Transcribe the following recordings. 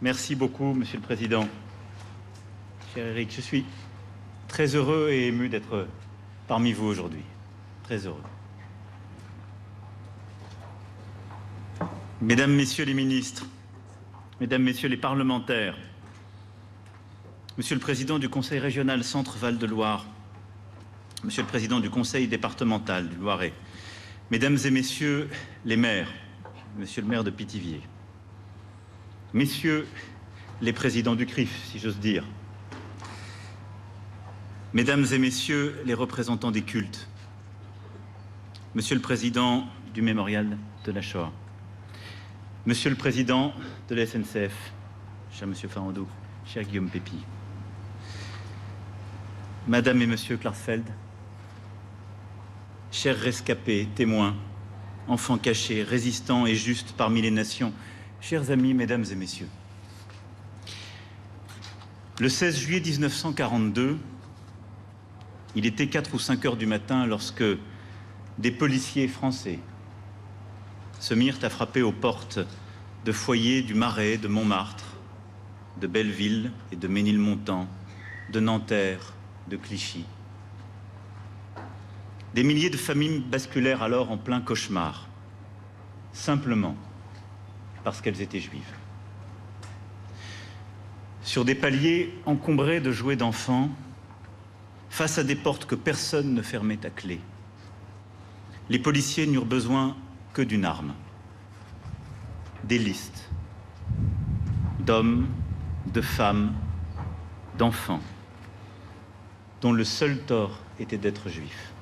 Merci beaucoup, Monsieur le Président. Cher Éric, je suis très heureux et ému d'être parmi vous aujourd'hui. Très heureux. Mesdames, Messieurs les ministres, Mesdames, Messieurs les parlementaires, Monsieur le Président du Conseil régional Centre-Val de Loire, Monsieur le Président du Conseil départemental du Loiret, Mesdames et Messieurs les maires, Monsieur le maire de Pithiviers, Messieurs les présidents du CRIF, si j'ose dire, Mesdames et Messieurs les représentants des cultes, Monsieur le Président du Mémorial de la Shoah, Monsieur le Président de la SNCF, cher Monsieur Farandou, cher Guillaume Pépi, Madame et Monsieur Klarsfeld, chers rescapés, témoins, enfants cachés, résistants et justes parmi les nations, chers amis, Mesdames et Messieurs. Le 16 juillet 1942, il était 4 ou 5 heures du matin lorsque des policiers français se mirent à frapper aux portes de foyers du Marais, de Montmartre, de Belleville et de Ménilmontant, de Nanterre, de Clichy. Des milliers de familles basculèrent alors en plein cauchemar, simplement parce qu'elles étaient juives. Sur des paliers encombrés de jouets d'enfants, face à des portes que personne ne fermait à clé, les policiers n'eurent besoin que d'une arme, des listes d'hommes, de femmes, d'enfants, dont le seul tort était d'être juifs,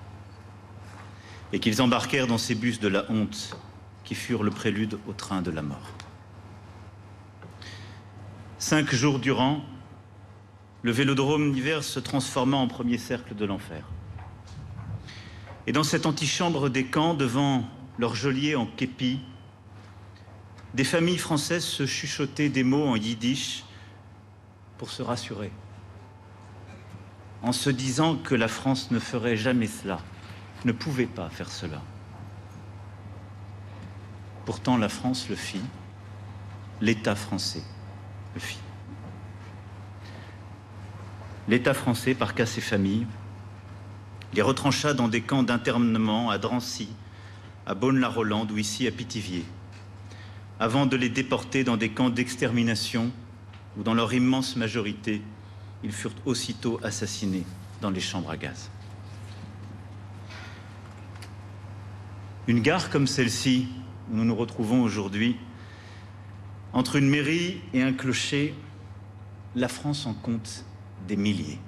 et qu'ils embarquèrent dans ces bus de la honte qui furent le prélude au train de la mort. 5 jours durant, le Vélodrome d'hiver se transforma en premier cercle de l'enfer. Et dans cette antichambre des camps, devant leur geôlier en képi, des familles françaises se chuchotaient des mots en yiddish pour se rassurer, en se disant que la France ne ferait jamais cela, ne pouvait pas faire cela. Pourtant, la France le fit, l'État français le fit. L'État français parqua ses familles, les retrancha dans des camps d'internement à Drancy, à Beaune-la-Rolande ou ici à Pithiviers, avant de les déporter dans des camps d'extermination où, dans leur immense majorité, ils furent aussitôt assassinés dans les chambres à gaz. Une gare comme celle-ci, où nous nous retrouvons aujourd'hui, entre une mairie et un clocher, la France en compte des milliers.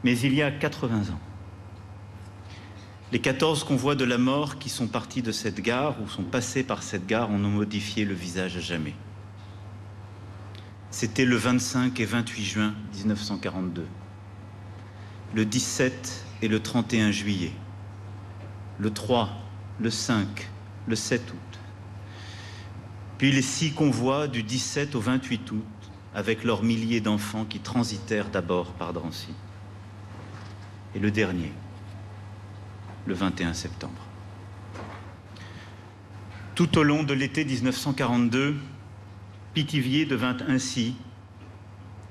Mais il y a 80 ans, les 14 convois de la mort qui sont partis de cette gare ou sont passés par cette gare en ont modifié le visage à jamais. C'était le 25 et 28 juin 1942, le 17 et le 31 juillet, le 3, le 5, le 7 août, puis les 6 convois du 17 au 28 août avec leurs milliers d'enfants qui transitèrent d'abord par Drancy, et le dernier, le 21 septembre. Tout au long de l'été 1942, Pithiviers devint ainsi,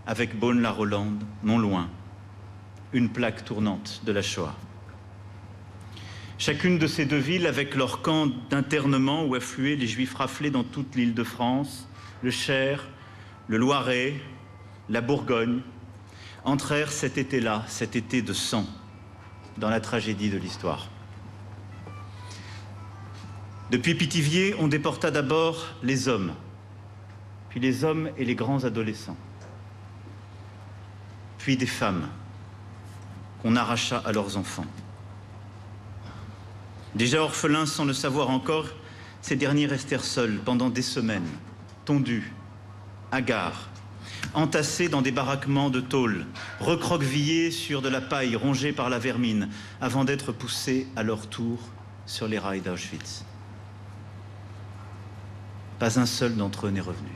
avec Beaune-la-Rolande, non loin, une plaque tournante de la Shoah. Chacune de ces 2 villes, avec leur camp d'internement où affluaient les Juifs raflés dans toute l'Île-de-France, le Cher, le Loiret, la Bourgogne, entrèrent cet été-là, cet été de sang, dans la tragédie de l'histoire. Depuis Pithiviers, on déporta d'abord les hommes, puis les hommes et les grands adolescents, puis des femmes qu'on arracha à leurs enfants. Déjà orphelins sans le savoir encore, ces derniers restèrent seuls pendant des semaines, tondus, hagards, entassés dans des baraquements de tôle, recroquevillés sur de la paille rongée par la vermine, avant d'être poussés à leur tour sur les rails d'Auschwitz. Pas un seul d'entre eux n'est revenu.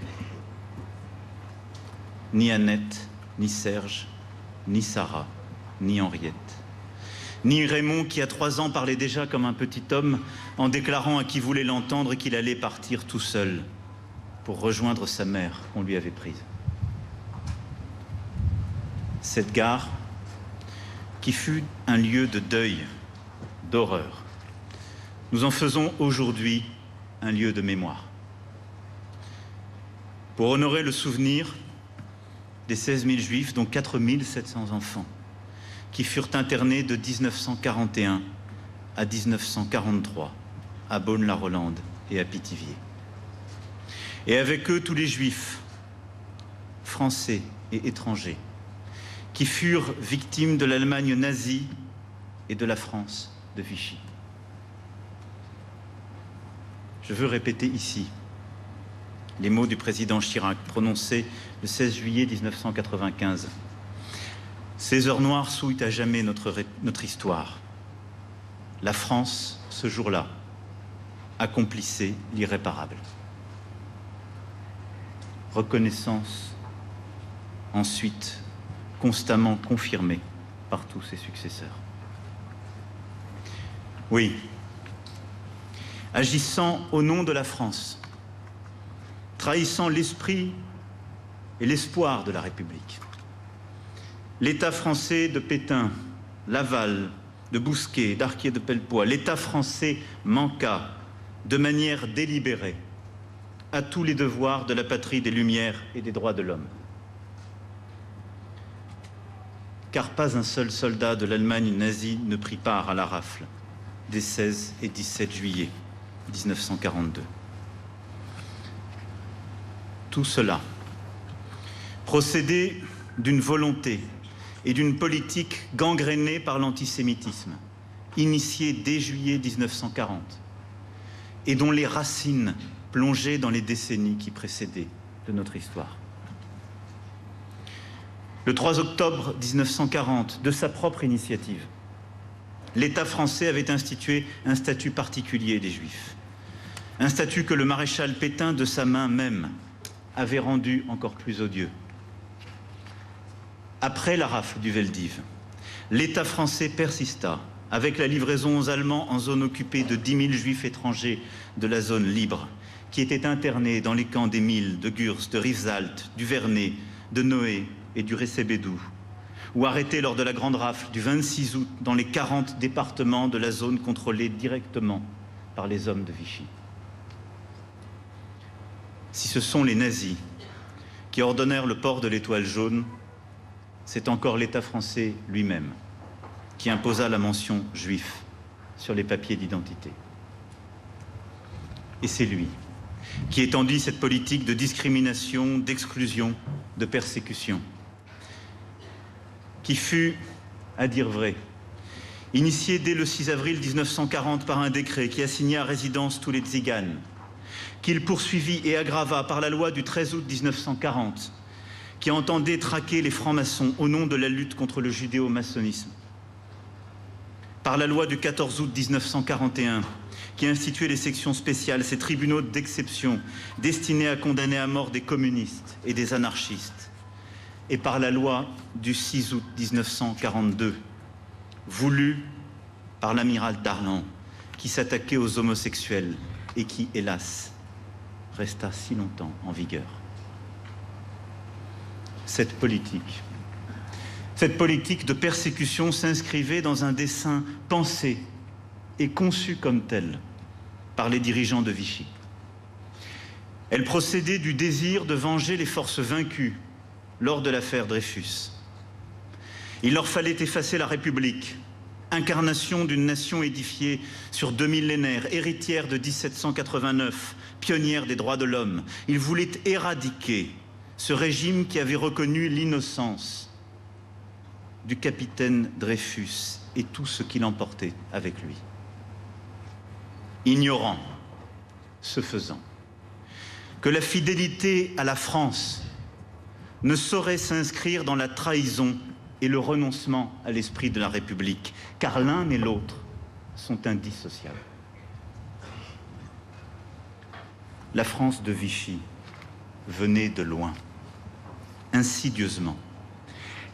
Ni Annette, ni Serge, ni Sarah, ni Henriette. Ni Raymond qui, à 3 ans, parlait déjà comme un petit homme en déclarant à qui voulait l'entendre qu'il allait partir tout seul pour rejoindre sa mère qu'on lui avait prise. Cette gare, qui fut un lieu de deuil, d'horreur, nous en faisons aujourd'hui un lieu de mémoire. Pour honorer le souvenir des 16 000 Juifs, dont 4 700 enfants, qui furent internés de 1941 à 1943 à Beaune-la-Rolande et à Pithiviers. Et avec eux tous les Juifs, français et étrangers, qui furent victimes de l'Allemagne nazie et de la France de Vichy. Je veux répéter ici les mots du président Chirac prononcés le 16 juillet 1995. Ces heures noires souillent à jamais notre histoire. La France, ce jour-là, accomplissait l'irréparable. Reconnaissance, ensuite, constamment confirmée par tous ses successeurs. Oui, agissant au nom de la France, trahissant l'esprit et l'espoir de la République, l'État français de Pétain, Laval, de Bousquet, d'Arquier de Pellepoix, l'État français manqua de manière délibérée à tous les devoirs de la patrie des Lumières et des droits de l'homme. Car pas un seul soldat de l'Allemagne nazie ne prit part à la rafle des 16 et 17 juillet 1942. Tout cela procédait d'une volonté et d'une politique gangrénée par l'antisémitisme, initiée dès juillet 1940, et dont les racines plongeaient dans les décennies qui précédaient de notre histoire. Le 3 octobre 1940, de sa propre initiative, l'État français avait institué un statut particulier des Juifs, un statut que le maréchal Pétain, de sa main même, avait rendu encore plus odieux. Après la rafle du Veldiv, l'État français persista avec la livraison aux Allemands en zone occupée de 10 000 Juifs étrangers de la zone libre, qui étaient internés dans les camps d'Emile, de Gurs, de Rivesaltes, du Vernet, de Noé et du Recébédou, ou arrêtés lors de la grande rafle du 26 août dans les 40 départements de la zone contrôlée directement par les hommes de Vichy. Si ce sont les nazis qui ordonnèrent le port de l'étoile jaune, c'est encore l'État français lui-même qui imposa la mention « juif » sur les papiers d'identité. Et c'est lui qui étendit cette politique de discrimination, d'exclusion, de persécution, qui fut, à dire vrai, initiée dès le 6 avril 1940 par un décret qui assigna à résidence tous les tziganes, qu'il poursuivit et aggrava par la loi du 13 août 1940, qui entendait traquer les francs-maçons au nom de la lutte contre le judéo-maçonnisme, par la loi du 14 août 1941, qui instituait les sections spéciales, ces tribunaux d'exception destinés à condamner à mort des communistes et des anarchistes, et par la loi du 6 août 1942, voulue par l'amiral Darlan, qui s'attaquait aux homosexuels et qui, hélas, resta si longtemps en vigueur. Cette politique de persécution s'inscrivait dans un dessein pensé et conçu comme tel par les dirigeants de Vichy. Elle procédait du désir de venger les forces vaincues lors de l'affaire Dreyfus. Il leur fallait effacer la République, incarnation d'une nation édifiée sur 2 millénaires, héritière de 1789, pionnière des droits de l'homme. Ils voulaient éradiquer ce régime qui avait reconnu l'innocence du capitaine Dreyfus et tout ce qu'il emportait avec lui. Ignorant, ce faisant, que la fidélité à la France ne saurait s'inscrire dans la trahison et le renoncement à l'esprit de la République, car l'un et l'autre sont indissociables. La France de Vichy venait de loin, insidieusement.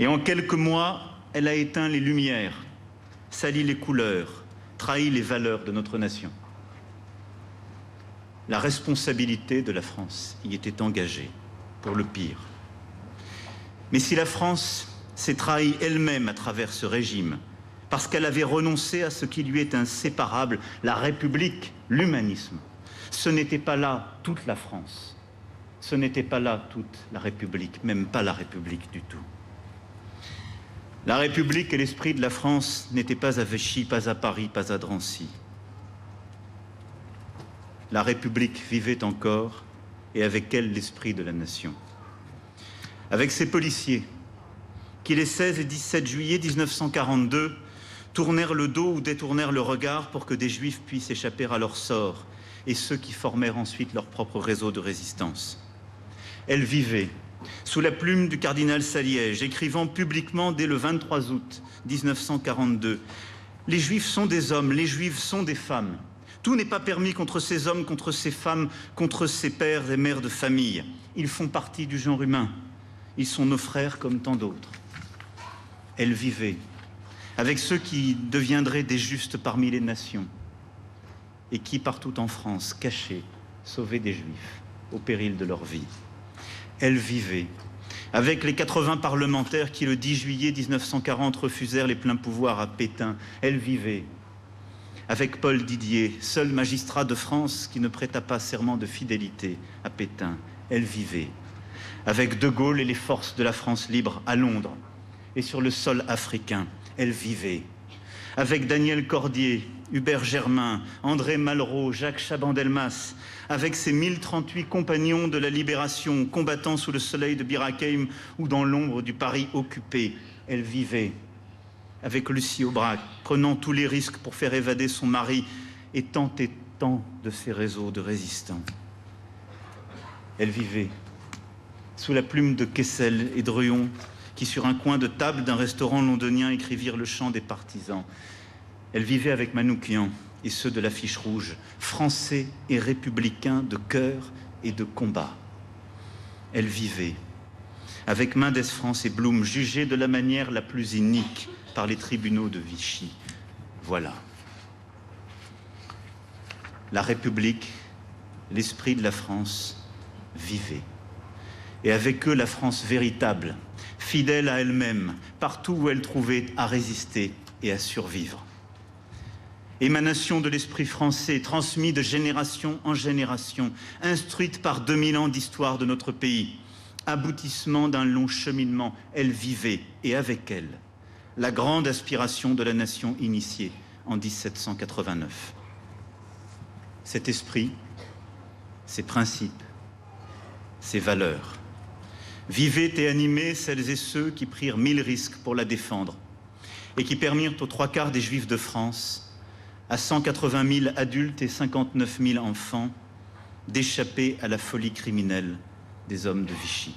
Et en quelques mois, elle a éteint les lumières, sali les couleurs, trahi les valeurs de notre nation. La responsabilité de la France y était engagée, pour le pire. Mais si la France s'est trahie elle-même à travers ce régime, parce qu'elle avait renoncé à ce qui lui est inséparable, la République, l'humanisme, ce n'était pas là toute la France, ce n'était pas là toute la République, même pas la République du tout. La République et l'esprit de la France n'étaient pas à Vichy, pas à Paris, pas à Drancy. La République vivait encore, et avec elle l'esprit de la nation. Avec ses policiers, qui les 16 et 17 juillet 1942 tournèrent le dos ou détournèrent le regard pour que des Juifs puissent échapper à leur sort, et ceux qui formèrent ensuite leur propre réseau de résistance. Elle vivait sous la plume du cardinal Saliège, écrivant publiquement dès le 23 août 1942 « Les Juifs sont des hommes, les Juifs sont des femmes. Tout n'est pas permis contre ces hommes, contre ces femmes, contre ces pères et mères de famille. Ils font partie du genre humain. Ils sont nos frères comme tant d'autres. » Elle vivait avec ceux qui deviendraient des justes parmi les nations et qui, partout en France, cachés, sauvaient des Juifs au péril de leur vie. Elle vivait avec les 80 parlementaires qui, le 10 juillet 1940, refusèrent les pleins pouvoirs à Pétain. Elle vivait avec Paul Didier, seul magistrat de France qui ne prêta pas serment de fidélité à Pétain. Elle vivait avec De Gaulle et les forces de la France libre à Londres et sur le sol africain. Elle vivait avec Daniel Cordier, Hubert Germain, André Malraux, Jacques Chaban-Delmas, avec ses 1038 compagnons de la Libération, combattant sous le soleil de Bir Hakeim ou dans l'ombre du Paris occupé. Elle vivait avec Lucie Aubrac, prenant tous les risques pour faire évader son mari et tant de ses réseaux de résistants. Elle vivait sous la plume de Kessel et Druon, qui, sur un coin de table d'un restaurant londonien, écrivirent le chant des partisans. Elle vivait avec Manoukian et ceux de l'affiche rouge, français et républicains de cœur et de combat. Elle vivait avec Mendès France et Blum, jugés de la manière la plus inique par les tribunaux de Vichy. Voilà. La République, l'esprit de la France, vivait. Et avec eux, la France véritable, fidèle à elle-même, partout où elle trouvait à résister et à survivre. Émanation de l'esprit français, transmis de génération en génération, instruite par 2000 ans d'histoire de notre pays, aboutissement d'un long cheminement, elle vivait, et avec elle, la grande aspiration de la nation initiée en 1789. Cet esprit, ces principes, ces valeurs, vivaient et animaient celles et ceux qui prirent 1000 risques pour la défendre et qui permirent aux 3/4 des Juifs de France, à 180 000 adultes et 59 000 enfants, d'échapper à la folie criminelle des hommes de Vichy.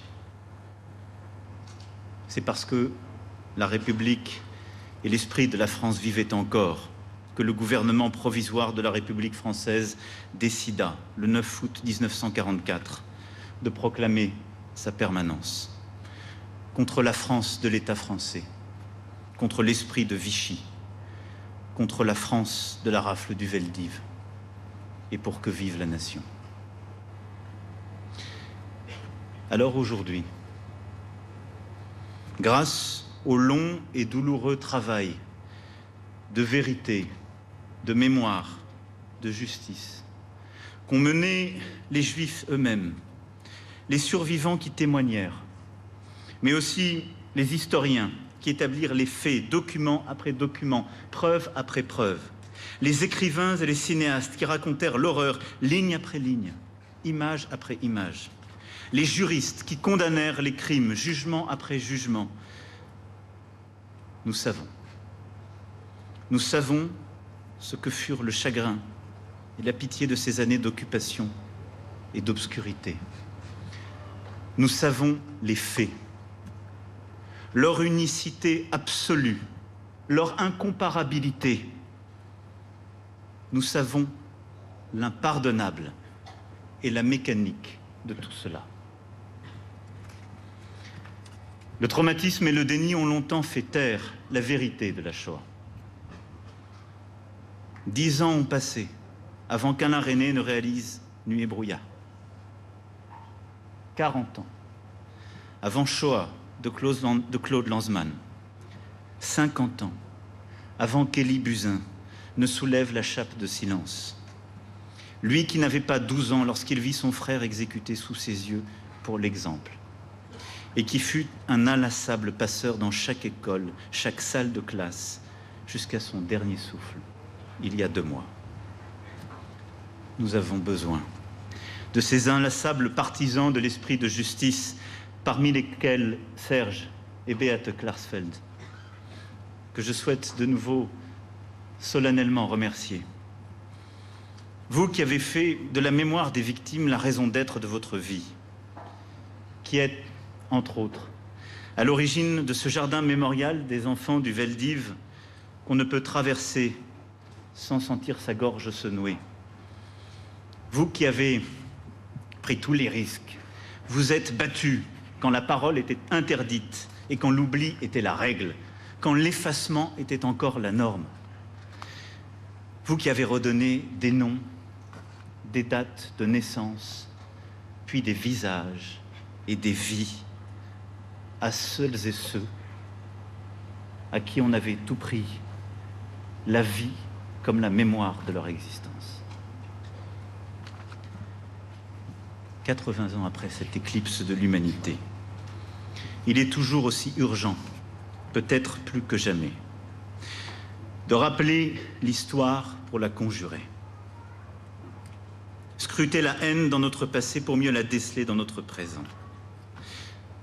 C'est parce que la République et l'esprit de la France vivaient encore que le gouvernement provisoire de la République française décida, le 9 août 1944, de proclamer sa permanence contre la France de l'État français, contre l'esprit de Vichy, contre la France de la rafle du Veldiv, et pour que vive la nation. Alors aujourd'hui, grâce au long et douloureux travail de vérité, de mémoire, de justice, qu'ont mené les Juifs eux-mêmes, les survivants qui témoignèrent, mais aussi les historiens qui établirent les faits, document après document, preuve après preuve, les écrivains et les cinéastes qui racontèrent l'horreur, ligne après ligne, image après image, les juristes qui condamnèrent les crimes, jugement après jugement. Nous savons ce que furent le chagrin et la pitié de ces années d'occupation et d'obscurité. Nous savons les faits, leur unicité absolue, leur incomparabilité. Nous savons l'impardonnable et la mécanique de tout cela. Le traumatisme et le déni ont longtemps fait taire la vérité de la Shoah. 10 ans ont passé avant qu'Alain Resnais ne réalise nuit et brouillard. 40 ans. Avant Shoah de Claude Lanzmann. 50 ans. Avant qu'Élie Buzyn ne soulève la chape de silence. Lui qui n'avait pas 12 ans lorsqu'il vit son frère exécuté sous ses yeux pour l'exemple. Et qui fut un inlassable passeur dans chaque école, chaque salle de classe, jusqu'à son dernier souffle, il y a 2 mois. Nous avons besoin de ces inlassables partisans de l'esprit de justice, parmi lesquels Serge et Beate Klarsfeld, que je souhaite de nouveau solennellement remercier. Vous qui avez fait de la mémoire des victimes la raison d'être de votre vie, qui êtes, entre autres, à l'origine de ce jardin mémorial des enfants du Veldiv qu'on ne peut traverser sans sentir sa gorge se nouer. Vous qui avez pris tous les risques, vous êtes battus quand la parole était interdite et quand l'oubli était la règle, quand l'effacement était encore la norme. Vous qui avez redonné des noms, des dates de naissance, puis des visages et des vies à celles et ceux à qui on avait tout pris, la vie comme la mémoire de leur existence. 80 ans après cette éclipse de l'humanité, il est toujours aussi urgent, peut-être plus que jamais, de rappeler l'histoire pour la conjurer. Scruter la haine dans notre passé pour mieux la déceler dans notre présent.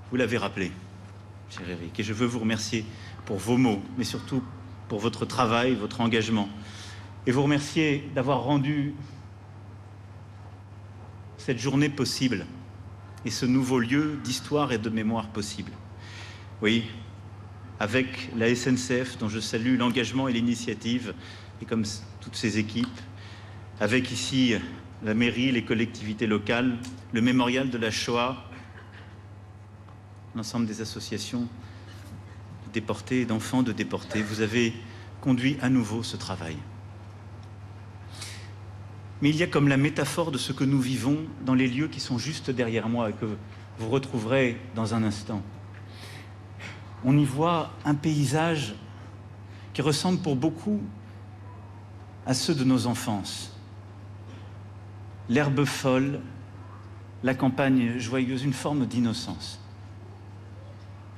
Vous l'avez rappelé, cher Éric, et je veux vous remercier pour vos mots, mais surtout pour votre travail, votre engagement, et vous remercier d'avoir rendu cette journée possible et ce nouveau lieu d'histoire et de mémoire possible. Oui, avec la SNCF, dont je salue l'engagement et l'initiative, et comme toutes ses équipes, avec ici la mairie, les collectivités locales, le mémorial de la Shoah, l'ensemble des associations de déportés et d'enfants de déportés, vous avez conduit à nouveau ce travail. Mais il y a comme la métaphore de ce que nous vivons dans les lieux qui sont juste derrière moi et que vous retrouverez dans un instant. On y voit un paysage qui ressemble pour beaucoup à ceux de nos enfances. L'herbe folle, la campagne joyeuse, une forme d'innocence.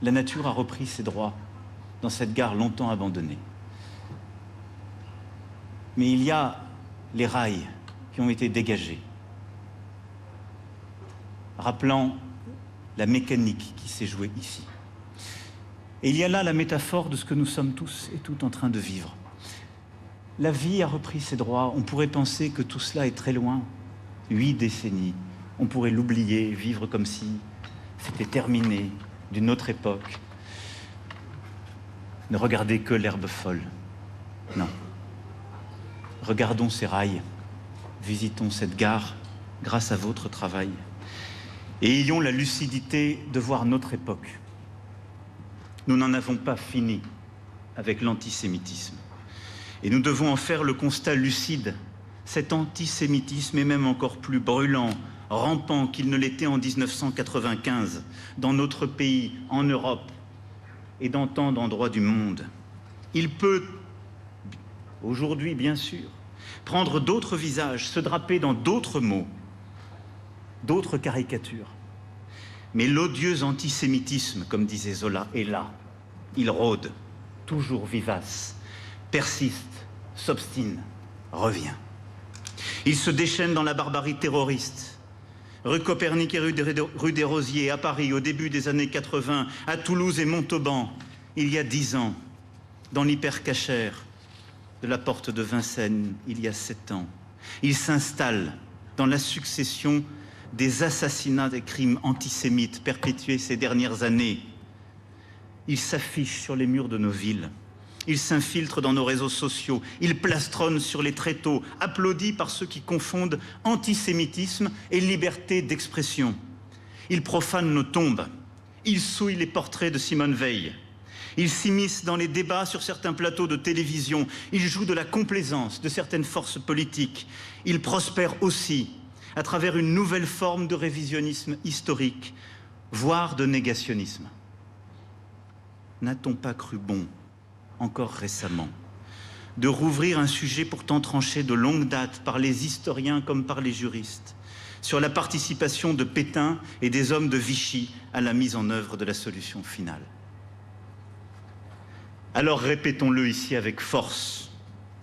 La nature a repris ses droits dans cette gare longtemps abandonnée. Mais il y a les rails qui ont été dégagés, rappelant la mécanique qui s'est jouée ici. Et il y a là la métaphore de ce que nous sommes tous et toutes en train de vivre. La vie a repris ses droits. On pourrait penser que tout cela est très loin. 8 décennies. On pourrait l'oublier, vivre comme si c'était terminé, d'une autre époque. Ne regardez que l'herbe folle. Non. Regardons ces rails. Visitons cette gare grâce à votre travail. Et ayons la lucidité de voir notre époque. Nous n'en avons pas fini avec l'antisémitisme. Et nous devons en faire le constat lucide. Cet antisémitisme est même encore plus brûlant, rampant qu'il ne l'était en 1995, dans notre pays, en Europe et dans tant d'endroits du monde. Il peut, aujourd'hui bien sûr, prendre d'autres visages, se draper dans d'autres mots, d'autres caricatures. Mais l'odieux antisémitisme, comme disait Zola, est là. Il rôde, toujours vivace, persiste, s'obstine, revient. Il se déchaîne dans la barbarie terroriste. Rue Copernic et rue des Rosiers, à Paris, au début des années 80, à Toulouse et Montauban, il y a 10 ans, dans l'hypercachère de la porte de Vincennes, il y a 7 ans. Il s'installe dans la succession des assassinats et crimes antisémites perpétués ces dernières années. Il s'affiche sur les murs de nos villes. Il s'infiltre dans nos réseaux sociaux. Il plastronne sur les tréteaux, applaudi par ceux qui confondent antisémitisme et liberté d'expression. Il profane nos tombes. Il souille les portraits de Simone Veil. Il s'immisce dans les débats sur certains plateaux de télévision. Il joue de la complaisance de certaines forces politiques. Il prospère aussi à travers une nouvelle forme de révisionnisme historique, voire de négationnisme. N'a-t-on pas cru bon, encore récemment, de rouvrir un sujet pourtant tranché de longue date par les historiens comme par les juristes, sur la participation de Pétain et des hommes de Vichy à la mise en œuvre de la solution finale? Alors répétons-le ici avec force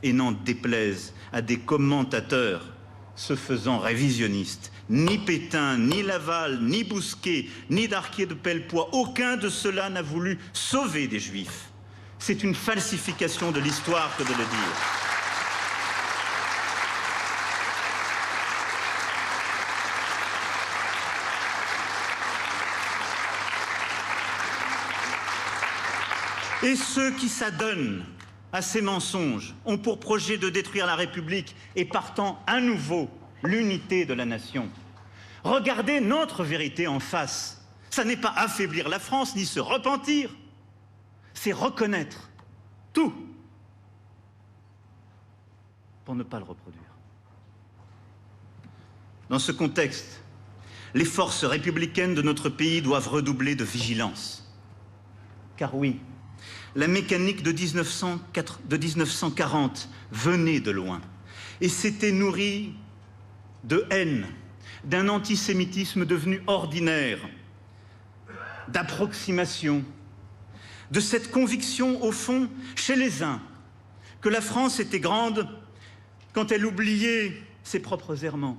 et n'en déplaise à des commentateurs se faisant révisionnistes. Ni Pétain, ni Laval, ni Bousquet, ni Darquier de Pellepoix, aucun de ceux-là n'a voulu sauver des Juifs. C'est une falsification de l'histoire que de le dire. Et ceux qui s'adonnent à ces mensonges ont pour projet de détruire la République et partant à nouveau l'unité de la nation. Regardez notre vérité en face. Ça n'est pas affaiblir la France ni se repentir. C'est reconnaître tout pour ne pas le reproduire. Dans ce contexte, les forces républicaines de notre pays doivent redoubler de vigilance. Car oui, la mécanique de 1940 venait de loin et s'était nourrie de haine, d'un antisémitisme devenu ordinaire, d'approximation, de cette conviction, au fond, chez les uns, que la France était grande quand elle oubliait ses propres errements,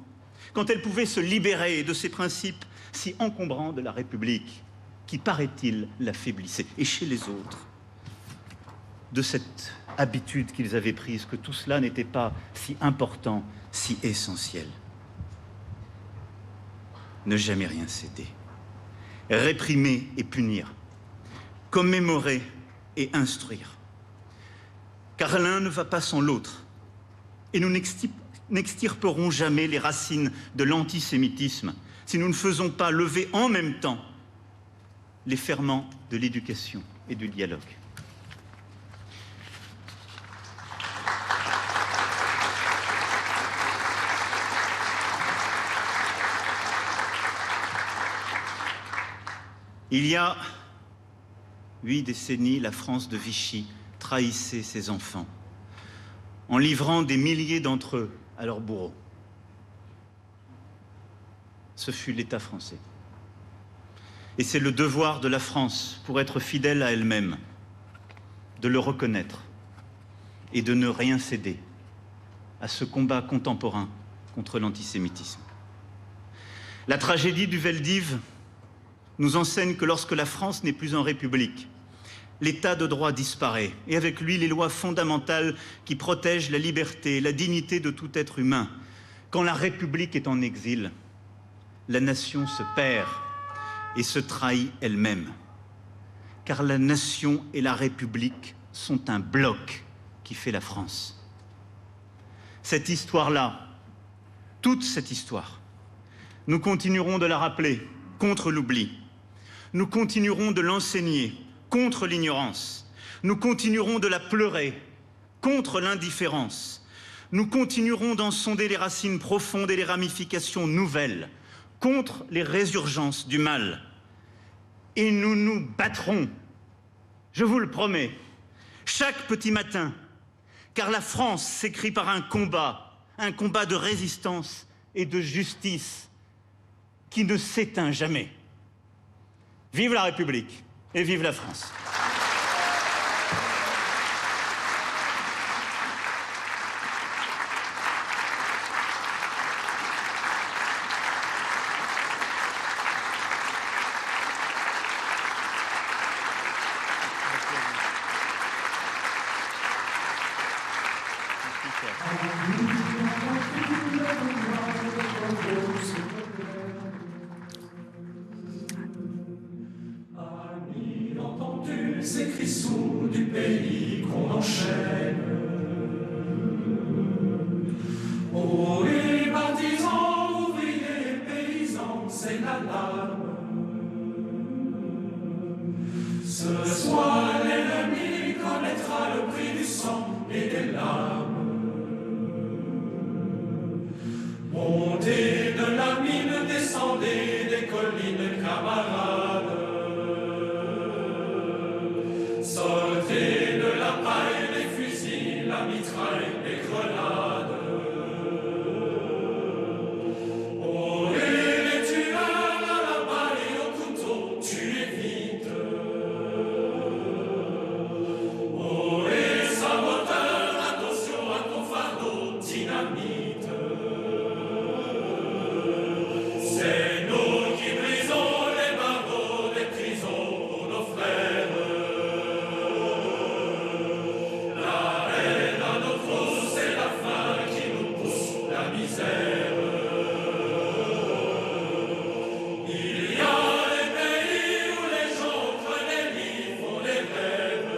quand elle pouvait se libérer de ces principes si encombrants de la République, qui, paraît-il, l'affaiblissait. Et chez les autres, de cette habitude qu'ils avaient prise, que tout cela n'était pas si important, si essentiel. Ne jamais rien céder, réprimer et punir, commémorer et instruire. Car l'un ne va pas sans l'autre, et nous n'extirperons jamais les racines de l'antisémitisme si nous ne faisons pas lever en même temps les ferments de l'éducation et du dialogue. Il y a 8 décennies, la France de Vichy trahissait ses enfants en livrant des milliers d'entre eux à leurs bourreaux. Ce fut l'État français. Et c'est le devoir de la France, pour être fidèle à elle-même, de le reconnaître et de ne rien céder à ce combat contemporain contre l'antisémitisme. La tragédie du Veldiv nous enseigne que lorsque la France n'est plus en République, l'état de droit disparaît, et avec lui les lois fondamentales qui protègent la liberté et la dignité de tout être humain. Quand la République est en exil, la nation se perd et se trahit elle-même. Car la nation et la République sont un bloc qui fait la France. Cette histoire-là, toute cette histoire, nous continuerons de la rappeler contre l'oubli. Nous continuerons de l'enseigner contre l'ignorance. Nous continuerons de la pleurer contre l'indifférence. Nous continuerons d'en sonder les racines profondes et les ramifications nouvelles contre les résurgences du mal. Et nous nous battrons, je vous le promets, chaque petit matin, car la France s'écrit par un combat de résistance et de justice qui ne s'éteint jamais. Vive la République et vive la France. Ces cris sourds du pays qu'on enchaîne. Oh, les partisans, ouvriers, paysans, c'est l'alarme. Ce soir, l'ennemi connaîtra le prix du sang et des larmes. Montez de collines, camarades. Sortez de la paille, les fusils, la mitraille, les grenades. Oh, et les tueurs à la balle et au couteau, tuez vite. Oh, et saboteur, attention à ton fardeau, dynamite. C'est nous qui brisons les barreaux des prisons pour nos frères. La haine à nos trousses, c'est la faim qui nous pousse la misère. Il y a des pays où les gens prennent les lits, font les rêves.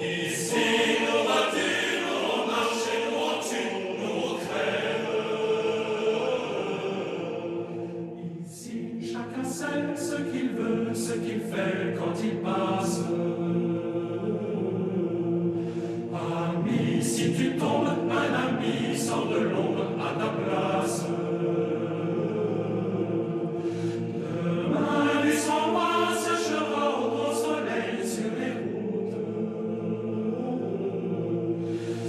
Ici, nous battons, nous on marche et nous on tue, nous on crève. Ici, chacun sait ce qu'il veut, ce qu'il fait quand il passe. Ami, si tu tombes, un ami sort de l'ombre à ta place. Demain, du sang-moi séchera au grand soleil sur les routes.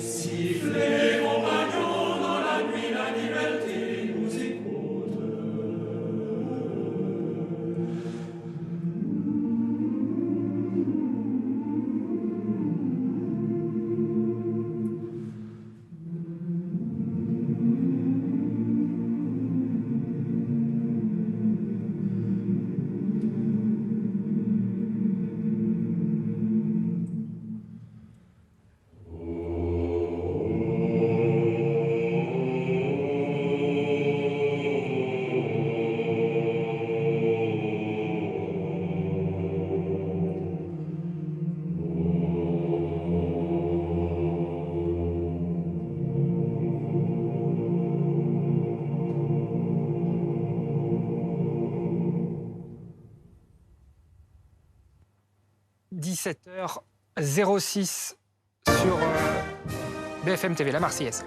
Sifflez, compagnons, dans la nuit, la liberté nous écoute. – 17h06 sur BFM TV, la Marseillaise.